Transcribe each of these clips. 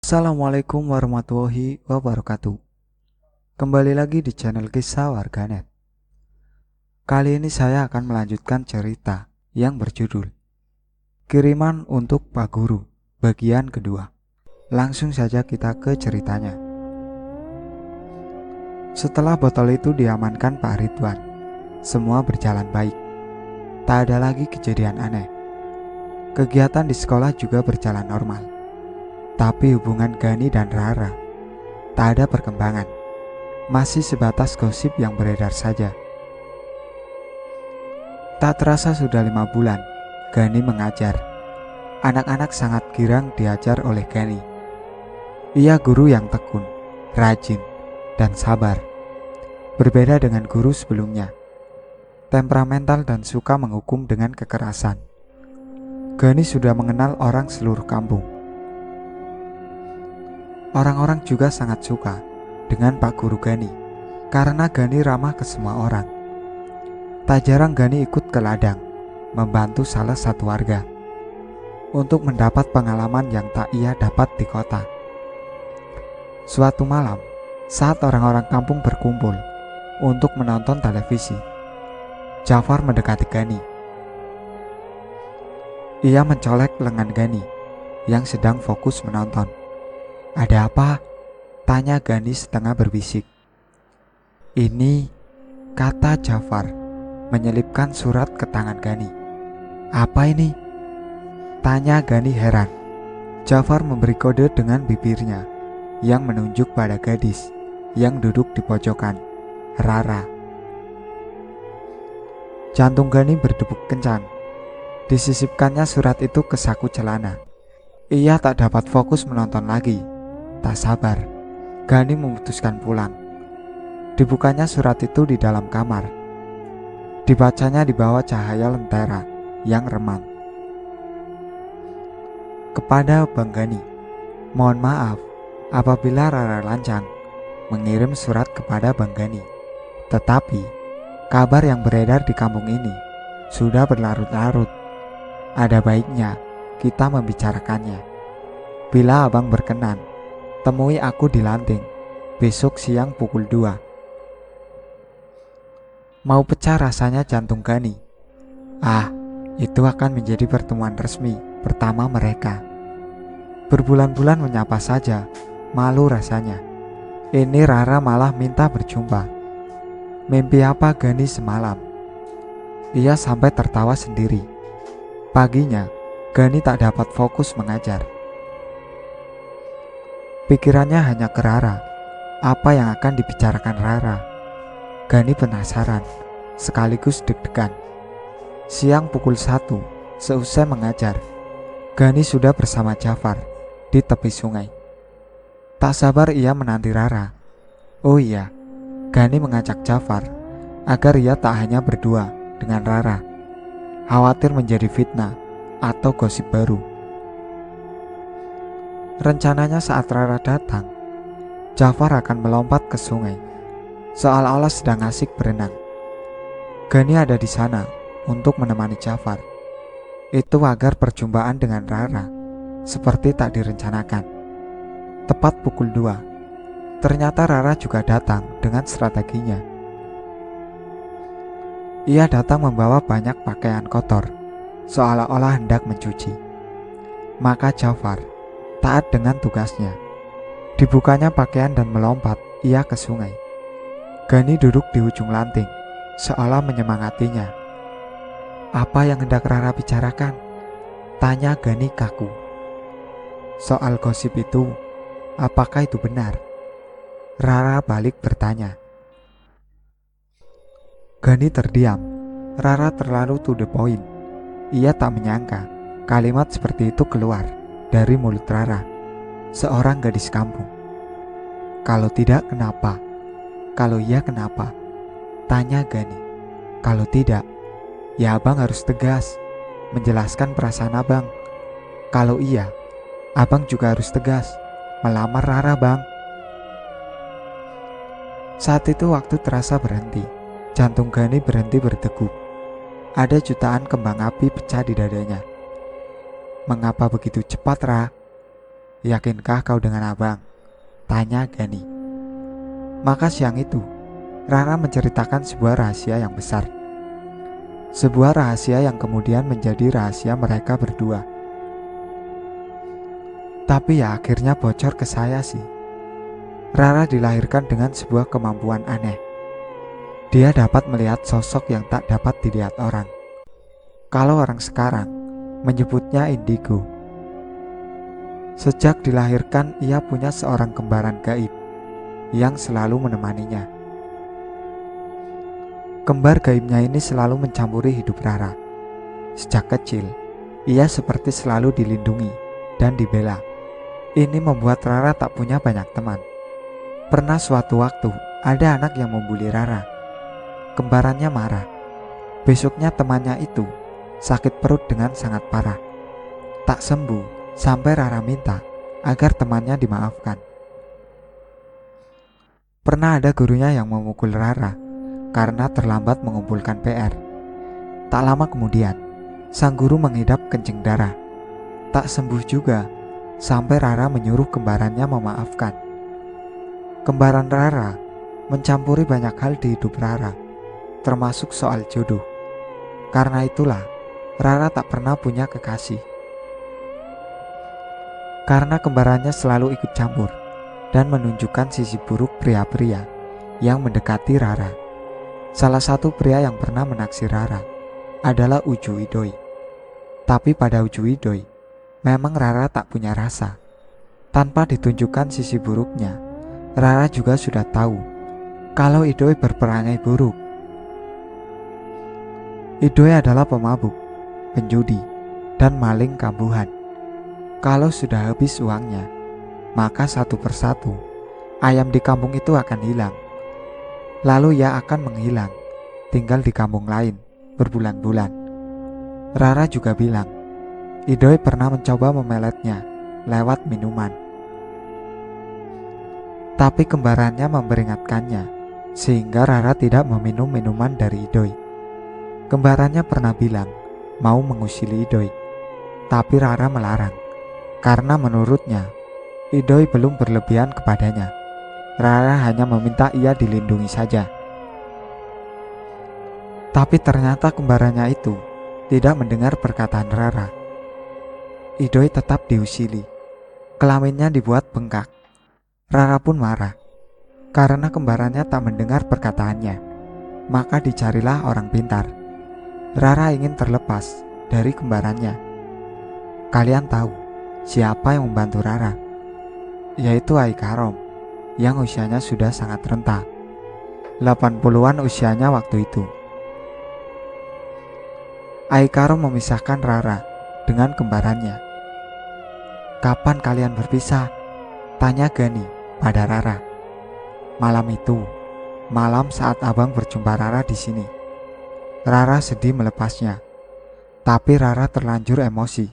Assalamualaikum warahmatullahi wabarakatuh. Kembali lagi di channel Kisah Warganet. Kali ini saya akan melanjutkan cerita yang berjudul Kiriman untuk Pak Guru bagian kedua. Langsung saja kita ke ceritanya. Setelah botol itu diamankan Pak Ridwan, semua berjalan baik. Tak ada lagi kejadian aneh. Kegiatan di sekolah juga berjalan normal. Tapi hubungan Gani dan Rara tak ada perkembangan. Masih sebatas gosip yang beredar saja. Tak terasa sudah 5 bulan Gani mengajar. Anak-anak sangat girang diajar oleh Gani. Ia guru yang tekun, rajin, dan sabar. Berbeda dengan guru sebelumnya, temperamental dan suka menghukum dengan kekerasan. Gani sudah mengenal orang seluruh kampung. Orang-orang juga sangat suka dengan Pak Guru Gani karena Gani ramah ke semua orang. Tak jarang Gani ikut ke ladang membantu salah satu warga untuk mendapat pengalaman yang tak ia dapat di kota. Suatu malam, saat orang-orang kampung berkumpul untuk menonton televisi, Jafar mendekati Gani. Ia mencolek lengan Gani yang sedang fokus menonton. "Ada apa?" tanya Gani setengah berbisik. "Ini," kata Jafar menyelipkan surat ke tangan Gani. "Apa ini?" tanya Gani heran. Jafar memberi kode dengan bibirnya yang menunjuk pada gadis yang duduk di pojokan, Rara. Jantung Gani berdebuk kencang. Disisipkannya surat itu ke saku celana. Ia tak dapat fokus menonton lagi. Tak sabar, Gani memutuskan pulang. Dibukanya surat itu di dalam kamar. Dibacanya di bawah cahaya lentera yang remang. Kepada Bang Gani, mohon maaf apabila Rara lancang mengirim surat kepada Bang Gani. Tetapi, kabar yang beredar di kampung ini sudah berlarut-larut. Ada baiknya kita membicarakannya. Bila abang berkenan, temui aku di Lanting besok siang pukul 2. Mau pecah rasanya jantung Gani. Itu akan menjadi pertemuan resmi pertama mereka. Berbulan-bulan menyapa saja, malu rasanya. Ini Rara malah minta berjumpa. Mimpi apa Gani semalam? Ia sampai tertawa sendiri. Paginya, Gani tak dapat fokus mengajar. Pikirannya hanya ke Rara. Apa yang akan dibicarakan Rara? Gani penasaran, sekaligus deg-degan. Siang pukul 1, seusai mengajar, Gani sudah bersama Jafar di tepi sungai. Tak sabar ia menanti Rara. Oh iya, Gani mengajak Jafar agar ia tak hanya berdua dengan Rara. Khawatir menjadi fitnah atau gosip baru. Rencananya saat Rara datang, Jafar akan melompat ke sungai, seolah-olah sedang asik berenang. Gani ada di sana untuk menemani Jafar. Itu agar perjumpaan dengan Rara seperti tak direncanakan. Tepat pukul 2, ternyata Rara juga datang dengan strateginya. Ia datang membawa banyak pakaian kotor, seolah-olah hendak mencuci. Maka Jafar taat dengan tugasnya. Dibukanya pakaian dan melompat ia ke sungai. Gani duduk di ujung lanting, seolah menyemangatinya. "Apa yang hendak Rara bicarakan?" tanya Gani kaku. "Soal gosip itu, apakah itu benar?" Rara balik bertanya. Gani terdiam. Rara terlalu to the point. Ia tak menyangka kalimat seperti itu keluar dari mulut Rara, seorang gadis kampung. "Kalau tidak, kenapa? Kalau iya, kenapa?" tanya Gani. "Kalau tidak, ya abang harus tegas menjelaskan perasaan abang. Kalau iya, abang juga harus tegas melamar Rara, bang." Saat itu waktu terasa berhenti. Jantung Gani berhenti berdegup. Ada jutaan kembang api pecah di dadanya. "Mengapa begitu cepat, Ra?" "Yakinkah kau dengan abang?" tanya Gani. Maka siang itu, Rara menceritakan sebuah rahasia yang besar. Sebuah rahasia yang kemudian menjadi rahasia mereka berdua. Tapi ya akhirnya bocor ke saya sih. Rara dilahirkan dengan sebuah kemampuan aneh. Dia dapat melihat sosok yang tak dapat dilihat orang. Kalau orang sekarang menyebutnya indigo. Sejak dilahirkan ia punya seorang kembaran gaib yang selalu menemaninya. Kembar gaibnya ini selalu mencampuri hidup Rara. Sejak kecil, ia seperti selalu dilindungi dan dibela. Ini membuat Rara tak punya banyak teman. Pernah suatu waktu, ada anak yang membuli Rara. Kembarannya marah. Besoknya temannya itu sakit perut dengan sangat parah. Tak sembuh sampai Rara minta agar temannya dimaafkan. Pernah ada gurunya yang memukul Rara karena terlambat mengumpulkan PR. Tak lama kemudian, sang guru mengidap kencing darah. Tak sembuh juga sampai Rara menyuruh kembarannya memaafkan. Kembaran Rara mencampuri banyak hal di hidup Rara, termasuk soal jodoh. Karena itulah Rara tak pernah punya kekasih. Karena kembarannya selalu ikut campur dan menunjukkan sisi buruk pria-pria yang mendekati Rara. Salah satu pria yang pernah menaksir Rara adalah Uju Idoi. Tapi pada Uju Idoi, memang Rara tak punya rasa. Tanpa ditunjukkan sisi buruknya, Rara juga sudah tahu kalau Idoi berperangai buruk. Idoi adalah pemabuk, penjudi, dan maling kambuhan. Kalau sudah habis uangnya, maka satu persatu ayam di kampung itu akan hilang. Lalu ia akan menghilang, tinggal di kampung lain berbulan-bulan. Rara juga bilang, Idoi pernah mencoba memeletnya lewat minuman. Tapi kembarannya memperingatkannya, sehingga Rara tidak meminum minuman dari Idoi. Kembarannya pernah bilang mau mengusili Idoi, tapi Rara melarang, karena menurutnya Idoi belum berlebihan kepadanya. Rara hanya meminta ia dilindungi saja. Tapi ternyata kembarannya itu tidak mendengar perkataan Rara. Idoi tetap diusili. Kelaminnya dibuat bengkak. Rara pun marah karena kembarannya tak mendengar perkataannya. Maka dicarilah orang pintar. Rara ingin terlepas dari kembarannya. Kalian tahu siapa yang membantu Rara? Yaitu Ai Karom yang usianya sudah sangat renta. 80-an usianya waktu itu. Ai Karom memisahkan Rara dengan kembarannya. "Kapan kalian berpisah?" tanya Gani pada Rara. Malam itu, malam saat abang berjumpa Rara di sini. Rara sedih melepasnya, tapi Rara terlanjur emosi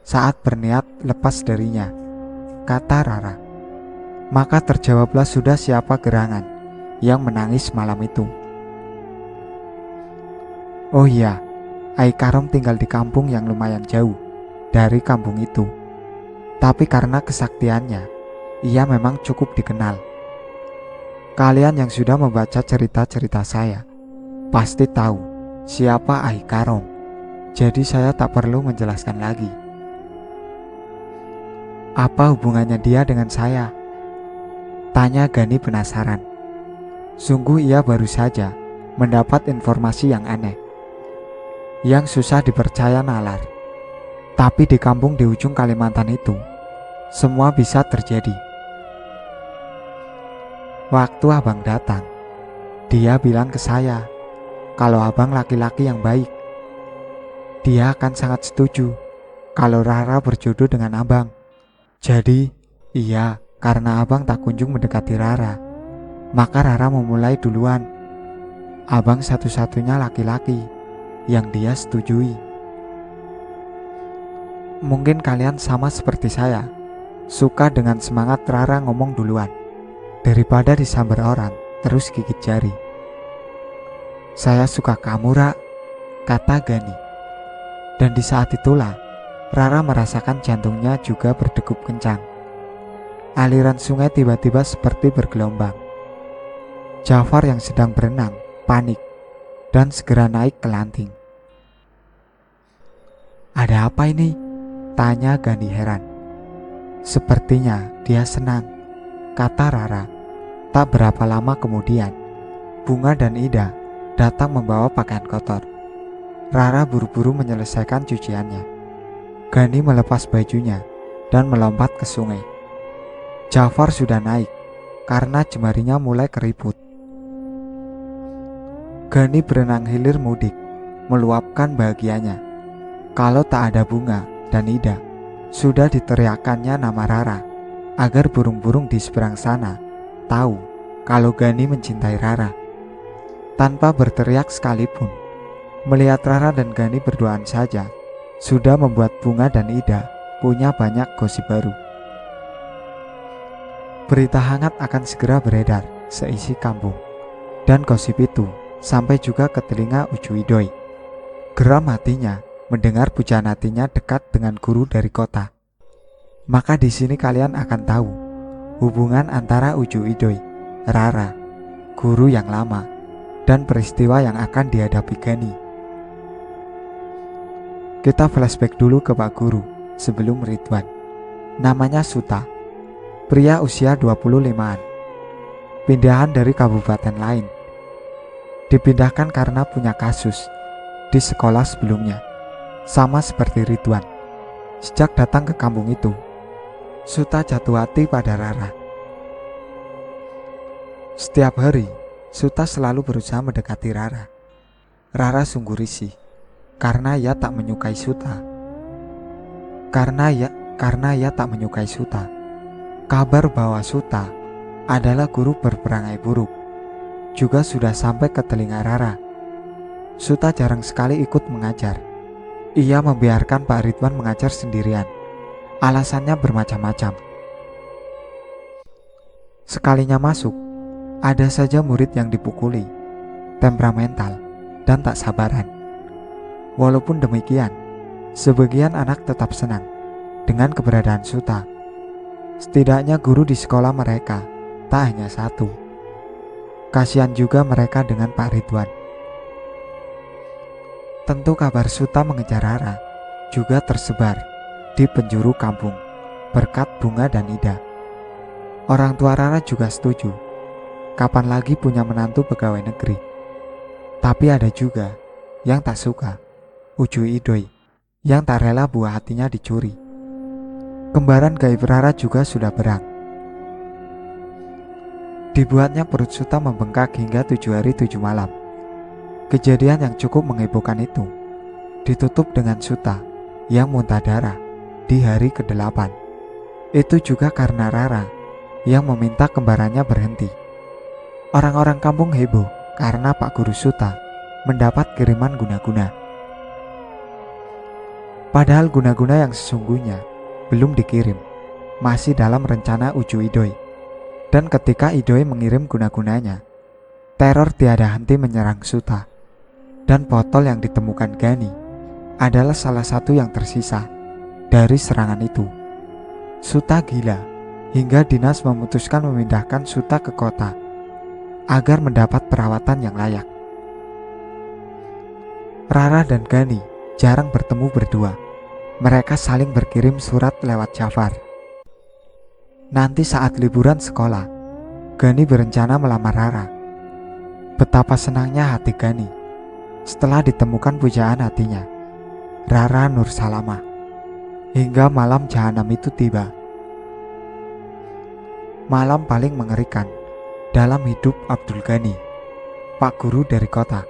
saat berniat lepas darinya, kata Rara. Maka terjawablah sudah siapa gerangan yang menangis malam itu. Oh iya, Ai Karom tinggal di kampung yang lumayan jauh dari kampung itu. Tapi karena kesaktiannya, ia memang cukup dikenal. Kalian yang sudah membaca cerita-cerita saya pasti tahu siapa Ai Karom. Jadi saya tak perlu menjelaskan lagi. Apa hubungannya dia dengan saya? Tanya Gani penasaran. Sungguh ia baru saja mendapat informasi yang aneh, yang susah dipercaya nalar. Tapi di kampung di ujung Kalimantan itu, semua bisa terjadi. Waktu abang datang, dia bilang ke saya kalau abang laki-laki yang baik. Dia akan sangat setuju kalau Rara berjodoh dengan abang. Jadi, iya, karena abang tak kunjung mendekati Rara, maka Rara memulai duluan. Abang satu-satunya laki-laki yang dia setujui. Mungkin kalian sama seperti saya, suka dengan semangat Rara ngomong duluan, daripada disambar orang terus gigit jari. Saya suka kamu, Ra, kata Gani. Dan di saat itulah Rara merasakan jantungnya juga berdegup kencang. aliran sungai tiba-tiba seperti bergelombang. Jafar yang sedang berenang panik dan segera naik ke lanting. "Ada apa ini?" tanya Gani heran. "Sepertinya dia senang," kata Rara. Tak berapa lama kemudian, Bunga dan Ida datang membawa pakaian kotor. Rara buru-buru menyelesaikan cuciannya. Gani melepas bajunya dan melompat ke sungai. Jafar sudah naik karena jemarinya mulai keriput. Gani berenang hilir mudik, meluapkan bahagianya. Kalau tak ada Bunga dan Ida, sudah diteriakannya nama Rara agar burung-burung di seberang sana tahu kalau Gani mencintai Rara. Tanpa berteriak sekalipun, melihat Rara dan Gani berduaan saja sudah membuat Bunga dan Ida punya banyak gosip baru. Berita hangat akan segera beredar seisi kampung, dan gosip itu sampai juga ke telinga Ucu Idoi. Geram hatinya mendengar pujaan hatinya dekat dengan guru dari kota. Maka di sini kalian akan tahu hubungan antara Ucu Idoi, Rara, guru yang lama, dan peristiwa yang akan dihadapi Gani. Kita flashback dulu ke Pak Guru sebelum Ridwan. Namanya Suta, pria usia 25-an, pindahan dari kabupaten lain. Dipindahkan karena punya kasus di sekolah sebelumnya, sama seperti Ridwan. Sejak datang ke kampung itu, Suta jatuh hati pada Rara. Setiap hari, Suta selalu berusaha mendekati Rara. Rara sungguh risih karena ia tak menyukai Suta. Karena ia tak menyukai Suta. Kabar bahwa Suta adalah guru berperangai buruk juga sudah sampai ke telinga Rara. Suta jarang sekali ikut mengajar. Ia membiarkan Pak Ridwan mengajar sendirian. Alasannya bermacam-macam. Sekalinya masuk, ada saja murid yang dipukuli, temperamental, dan tak sabaran. Walaupun demikian, sebagian anak tetap senang dengan keberadaan Suta. Setidaknya guru di sekolah mereka tak hanya satu. Kasihan juga mereka dengan Pak Ridwan. Tentu kabar Suta mengejar Rara juga tersebar di penjuru kampung berkat Bunga dan Ida. Orang tua Rara juga setuju. Kapan lagi punya menantu pegawai negeri? Tapi ada juga yang tak suka, Ucu Idoi, yang tak rela buah hatinya dicuri. Kembaran gaib Rara juga sudah berang. Dibuatnya perut Suta membengkak hingga 7 hari 7 malam. Kejadian yang cukup menghebohkan itu ditutup dengan Suta yang muntah darah di hari ke-8. Itu juga karena Rara yang meminta kembarannya berhenti. Orang-orang kampung heboh karena Pak Guru Suta mendapat kiriman guna-guna. Padahal guna-guna yang sesungguhnya belum dikirim, masih dalam rencana Ucu Idoi. Dan ketika Idoi mengirim guna-gunanya, teror tiada henti menyerang Suta. Dan botol yang ditemukan Gani adalah salah satu yang tersisa dari serangan itu. Suta gila hingga dinas memutuskan memindahkan Suta ke kota agar mendapat perawatan yang layak. Rara dan Gani jarang bertemu berdua. Mereka saling berkirim surat lewat Jafar. Nanti saat liburan sekolah, Gani berencana melamar Rara. Betapa senangnya hati Gani setelah ditemukan pujaan hatinya, Rara Nur Salamah. Hingga malam jahanam itu tiba. Malam paling mengerikan dalam hidup Abdul Ghani, Pak Guru dari kota.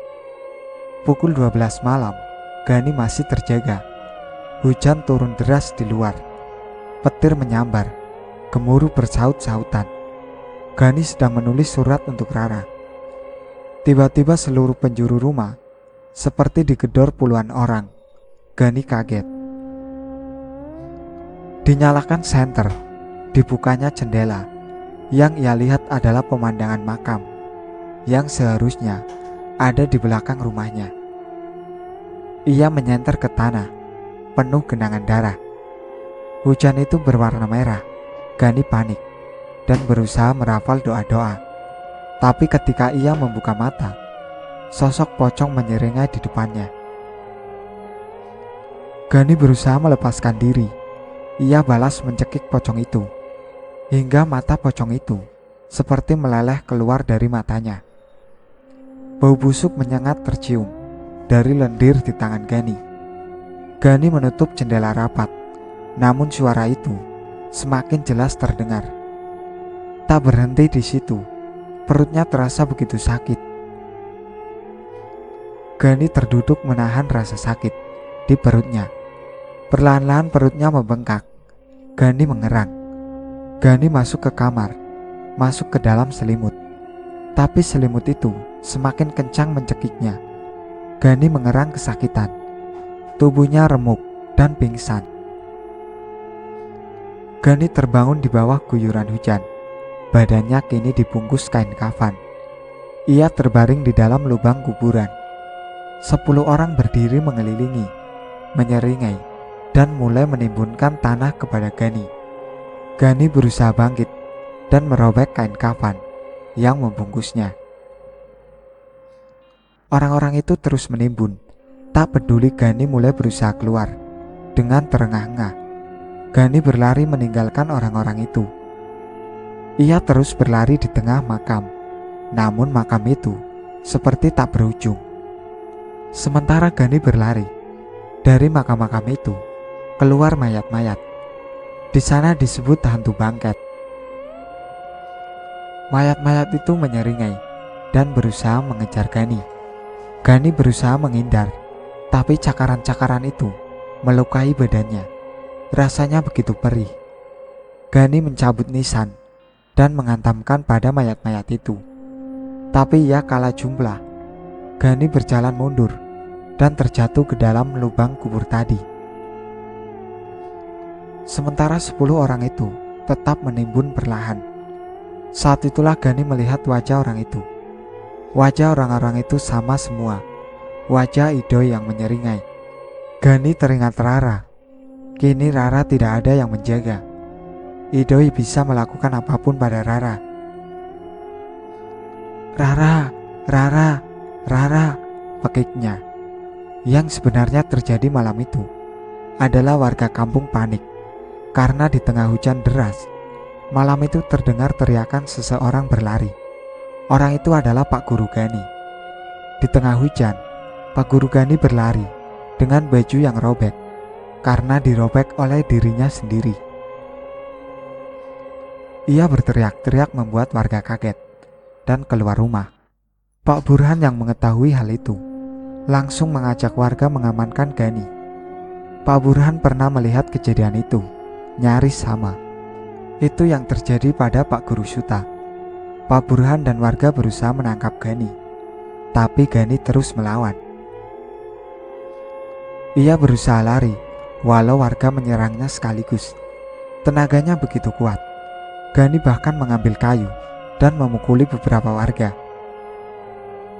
Pukul 12 malam, Gani masih terjaga. Hujan turun deras di luar. Petir menyambar, gemuruh bersaut-sautan. Gani sedang menulis surat untuk Rara. Tiba-tiba seluruh penjuru rumah seperti digedor puluhan orang. Gani kaget. Dinyalakan senter, dibukanya jendela. Yang ia lihat adalah pemandangan makam yang seharusnya ada di belakang rumahnya. Ia menyenter ke tanah, penuh genangan darah. Hujan itu berwarna merah. Gani panik. dan berusaha merafal doa-doa. Tapi ketika ia membuka mata, sosok pocong menyeringai di depannya. Gani berusaha melepaskan diri. Ia balas mencekik pocong itu, hingga mata pocong itu seperti meleleh keluar dari matanya. Bau busuk menyengat tercium dari lendir di tangan Gani. Gani menutup jendela rapat, namun suara itu semakin jelas terdengar. Tak berhenti di situ, perutnya terasa begitu sakit. Gani terduduk menahan rasa sakit di perutnya. Perlahan-lahan perutnya membengkak. Gani mengerang. Gani masuk ke kamar, masuk ke dalam selimut. Tapi selimut itu semakin kencang mencekiknya. Gani mengerang kesakitan. Tubuhnya remuk dan pingsan. Gani terbangun di bawah guyuran hujan. Badannya kini dibungkus kain kafan. Ia terbaring di dalam lubang kuburan. 10 orang berdiri mengelilingi, menyeringai, dan mulai menimbunkan tanah kepada Gani. Gani berusaha bangkit dan merobek kain kafan yang membungkusnya. Orang-orang itu terus menimbun. Tak peduli, Gani mulai berusaha keluar. Dengan terengah-engah, Gani berlari meninggalkan orang-orang itu. Ia terus berlari di tengah makam, namun makam itu seperti tak berujung. Sementara Gani berlari, dari makam-makam itu keluar mayat-mayat. Di sana disebut hantu bangket. Mayat-mayat itu menyeringai dan berusaha mengejar Gani. Gani berusaha menghindar, tapi cakaran-cakaran itu melukai badannya. Rasanya begitu perih. Gani mencabut nisan dan menghantamkan pada mayat-mayat itu. Tapi ia kalah jumlah. Gani berjalan mundur dan terjatuh ke dalam lubang kubur tadi. Sementara 10 orang itu tetap menimbun perlahan. Saat itulah Gani melihat wajah orang itu. Wajah orang-orang itu sama semua. Wajah Idoi yang menyeringai. Gani teringat Rara. Kini Rara tidak ada yang menjaga. Idoi bisa melakukan apapun pada Rara. Rara, pekiknya. Yang sebenarnya terjadi malam itu adalah warga kampung panik karena di tengah hujan deras, malam itu terdengar teriakan seseorang berlari. Orang itu adalah Pak Guru Gani. Di tengah hujan, Pak Guru Gani berlari dengan baju yang robek karena dirobek oleh dirinya sendiri. Ia berteriak-teriak membuat warga kaget dan keluar rumah. Pak Burhan yang mengetahui hal itu langsung mengajak warga mengamankan Gani. Pak Burhan pernah melihat kejadian itu, nyaris sama. Itu yang terjadi pada Pak Guru Suta. Pak Burhan dan warga berusaha menangkap Gani, tapi Gani terus melawan. Ia berusaha lari, walau warga menyerangnya sekaligus. Tenaganya begitu kuat. Gani bahkan mengambil kayu dan memukuli beberapa warga.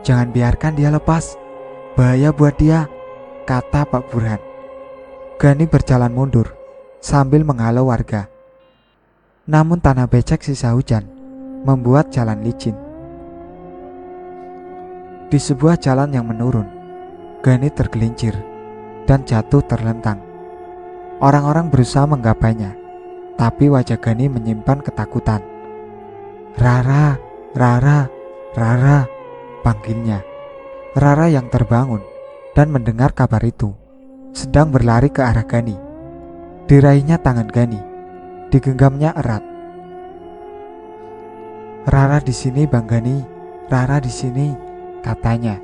"Jangan biarkan dia lepas, bahaya buat dia," kata Pak Burhan. Gani berjalan mundur sambil menghalau warga. Namun tanah becek sisa hujan membuat jalan licin. Di sebuah jalan yang menurun, Gani tergelincir dan jatuh terlentang. Orang-orang berusaha menggapainya, tapi wajah Gani menyimpan ketakutan. Rara, panggilnya. Rara yang terbangun dan mendengar kabar itu sedang berlari ke arah Gani. Diraihnya tangan Gani, digenggamnya erat. "Rara di sini, Bang Gani. Rara di sini," katanya.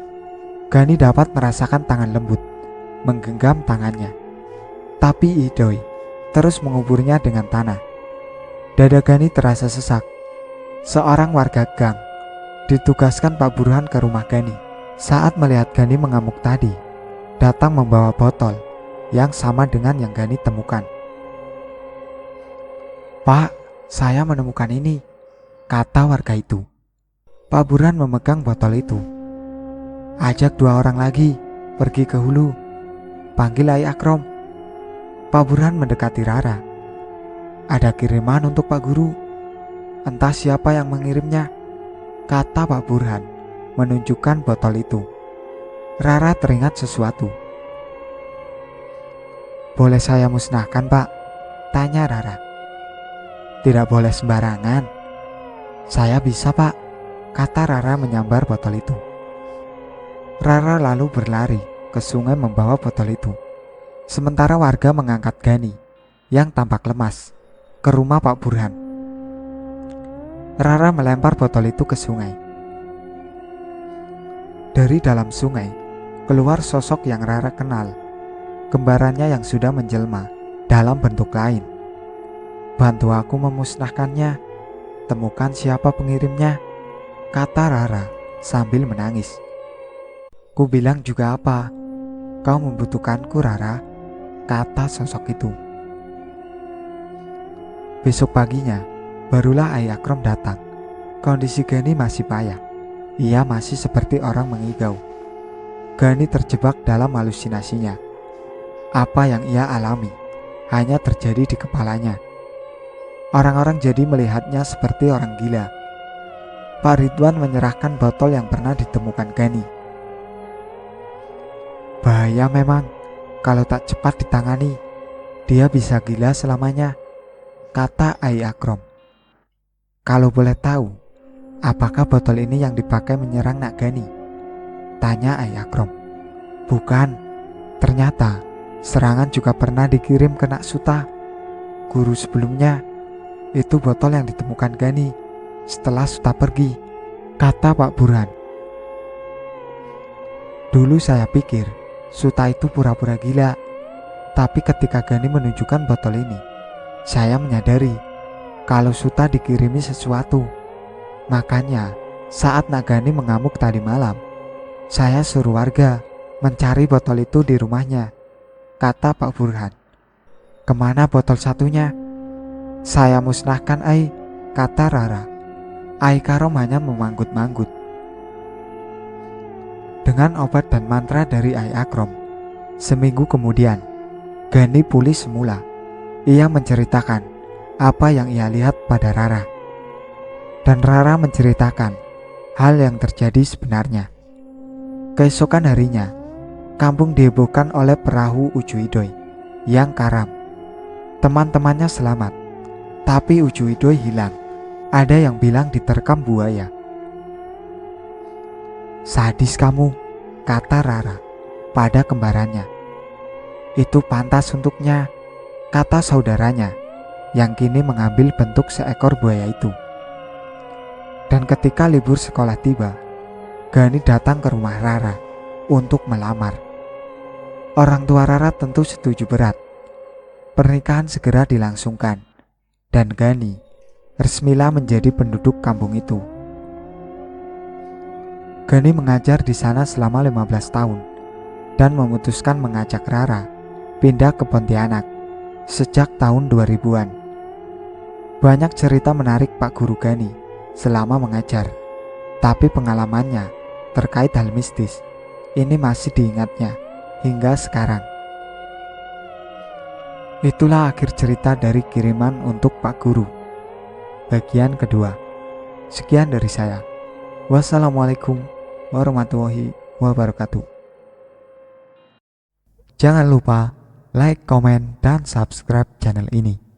Gani dapat merasakan tangan lembut menggenggam tangannya. Tapi Idoi terus menguburnya dengan tanah. Dada Gani terasa sesak. Seorang warga gang ditugaskan Pak Burhan ke rumah Gani. Saat melihat Gani mengamuk tadi, datang membawa botol yang sama dengan yang Gani temukan. "Pak, saya menemukan ini," kata warga itu. Pak Burhan memegang botol itu. "Ajak 2 orang lagi pergi ke hulu, panggil Ai Akrom." Pak Burhan mendekati Rara. "Ada kiriman untuk Pak Guru." Entah siapa yang mengirimnya, kata Pak Burhan menunjukkan botol itu. Rara teringat sesuatu. Boleh saya musnahkan, Pak? Tanya Rara. Tidak boleh sembarangan. Saya bisa, Pak, kata Rara menyambar botol itu. Rara lalu berlari ke sungai membawa botol itu. Sementara warga mengangkat Gani yang tampak lemas ke rumah Pak Burhan. Rara melempar botol itu ke sungai. Dari dalam sungai keluar sosok yang Rara kenal, kembarannya yang sudah menjelma dalam bentuk lain. Bantu aku memusnahkannya, temukan siapa pengirimnya, kata Rara sambil menangis. Ku bilang juga apa? Kau membutuhkanku, Rara, kata sosok itu. Besok paginya barulah Ai Akrom datang. Kondisi Gani masih payah. Ia masih seperti orang mengigau. Gani terjebak dalam halusinasinya. Apa yang ia alami hanya terjadi di kepalanya. Orang-orang jadi melihatnya seperti orang gila. Pak Ridwan menyerahkan botol yang pernah ditemukan Gani. Bahaya memang, kalau tak cepat ditangani, dia bisa gila selamanya, kata Ai Akrom. Kalau boleh tahu, apakah botol ini yang dipakai menyerang Nak Gani? Tanya Ai Akrom. Bukan, ternyata serangan juga pernah dikirim ke Nak Suta, guru sebelumnya. Itu botol yang ditemukan Gani setelah Suta pergi, kata Pak Burhan. Dulu saya pikir Suta itu pura-pura gila, tapi ketika Gani menunjukkan botol ini, saya menyadari kalau Suta dikirimi sesuatu. Makanya saat Nak Gani mengamuk tadi malam, saya suruh warga mencari botol itu di rumahnya, kata Pak Burhan. Kemana botol satunya? Saya musnahkan, Ai, kata Rara. Ai Karom hanya memanggut-manggut. Dengan obat dan mantra dari Ai Akrom, seminggu kemudian Gani pulih semula. Ia menceritakan apa yang ia lihat pada Rara, dan Rara menceritakan hal yang terjadi sebenarnya. Keesokan harinya, kampung dihebohkan oleh perahu Uju Idoi yang karam. Teman-temannya selamat, tapi Uju Idoi hilang. Ada yang bilang diterkam buaya. Sadis kamu, kata Rara pada kembarannya. Itu pantas untuknya, kata saudaranya yang kini mengambil bentuk seekor buaya itu. Dan ketika libur sekolah tiba, Gani datang ke rumah Rara untuk melamar. Orang tua Rara tentu setuju berat. Pernikahan segera dilangsungkan, dan Gani resmilah menjadi penduduk kampung itu. Gani mengajar di sana selama 15 tahun dan memutuskan mengajak Rara pindah ke Pontianak sejak tahun 2000-an. Banyak cerita menarik Pak Guru Gani selama mengajar, tapi pengalamannya terkait hal mistis ini masih diingatnya hingga sekarang. Itulah akhir cerita dari kiriman untuk Pak Guru, bagian kedua. Sekian dari saya. Wassalamualaikum warahmatullahi wabarakatuh. Jangan lupa like, komen, dan subscribe channel ini.